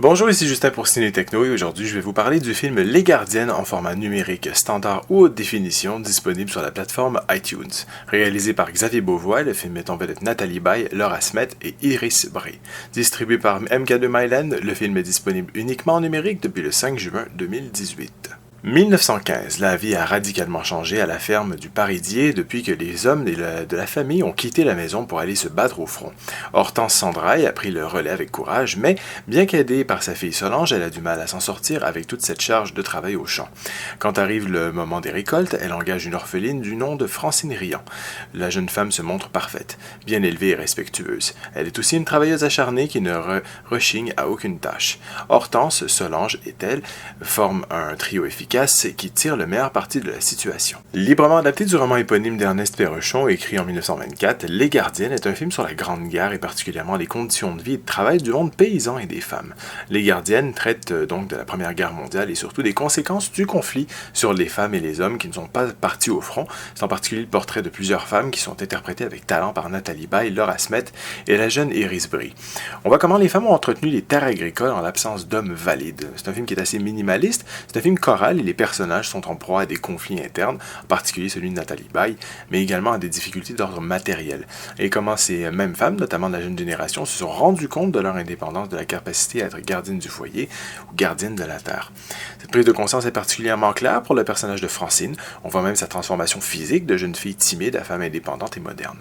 Bonjour, ici Justin pour Ciné Techno et aujourd'hui je vais vous parler du film Les Gardiennes en format numérique standard ou haute définition disponible sur la plateforme iTunes. Réalisé par Xavier Beauvois, le film met en vedette Nathalie Baye, Laura Smet et Iris Bray. Distribué par MK2 Myland, le film est disponible uniquement en numérique depuis le 5 juin 2018. 1915, la vie a radicalement changé à la ferme du Paridier depuis que les hommes de la famille ont quitté la maison pour aller se battre au front. Hortense Sandraille a pris le relais avec courage, mais bien qu'aidée par sa fille Solange, elle a du mal à s'en sortir avec toute cette charge de travail au champ. Quand arrive le moment des récoltes, elle engage une orpheline du nom de Francine Riant. La jeune femme se montre parfaite, bien élevée et respectueuse. Elle est aussi une travailleuse acharnée qui ne rechigne à aucune tâche. Hortense, Solange et elle forment un trio efficace qui tire le meilleur parti de la situation. Librement adapté du roman éponyme d'Ernest Perrechon, écrit en 1924, Les Gardiennes est un film sur la Grande Guerre et particulièrement les conditions de vie et de travail du monde paysan et des femmes. Les Gardiennes traitent donc de la Première Guerre mondiale et surtout des conséquences du conflit sur les femmes et les hommes qui ne sont pas partis au front. C'est en particulier le portrait de plusieurs femmes qui sont interprétées avec talent par Nathalie Baye, Laura Smet et la jeune Iris Bray. On voit comment les femmes ont entretenu les terres agricoles en l'absence d'hommes valides. C'est un film qui est assez minimaliste, c'est un film choral et les personnages sont en proie à des conflits internes, en particulier celui de Nathalie Baye, mais également à des difficultés d'ordre matériel. Et comment ces mêmes femmes, notamment de la jeune génération, se sont rendues compte de leur indépendance, de la capacité à être gardienne du foyer ou gardienne de la terre. Cette prise de conscience est particulièrement claire pour le personnage de Francine. On voit même sa transformation physique de jeune fille timide à femme indépendante et moderne.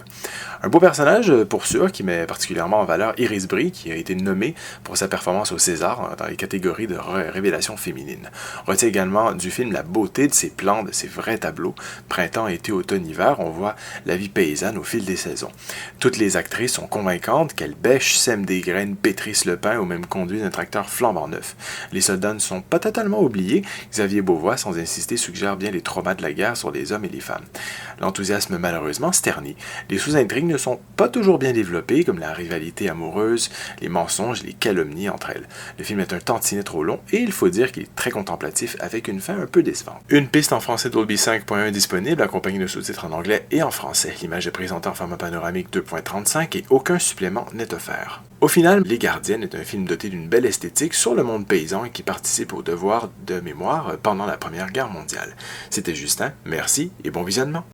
Un beau personnage, pour sûr, qui met particulièrement en valeur Iris Bray, qui a été nommée pour sa performance au César dans les catégories de révélation féminine. On retient également du film la beauté de ses plans, de ses vrais tableaux. Printemps, été, automne, hiver, on voit la vie paysanne au fil des saisons. Toutes les actrices sont convaincantes qu'elles bêchent, sèment des graines, pétrissent le pain ou même conduisent un tracteur flambant neuf. Les soldats ne sont pas totalement oubliés. Xavier Beauvois, sans insister, suggère bien les traumas de la guerre sur les hommes et les femmes. L'enthousiasme malheureusement se ternit. Les sous-intrigues ne sont pas toujours bien développées, comme la rivalité amoureuse, les mensonges, les calomnies entre elles. Le film est un tantinet trop long et il faut dire qu'il est très contemplatif avec une fin un peu décevante. Une piste en français Dolby 5.1 disponible, accompagnée de sous-titres en anglais et en français. L'image est présentée en format panoramique 2.35 et aucun supplément n'est offert. Au final, Les Gardiennes est un film doté d'une belle esthétique sur le monde paysan et qui participe au devoir de mémoire pendant la Première Guerre mondiale. C'était Justin, merci et bon visionnement.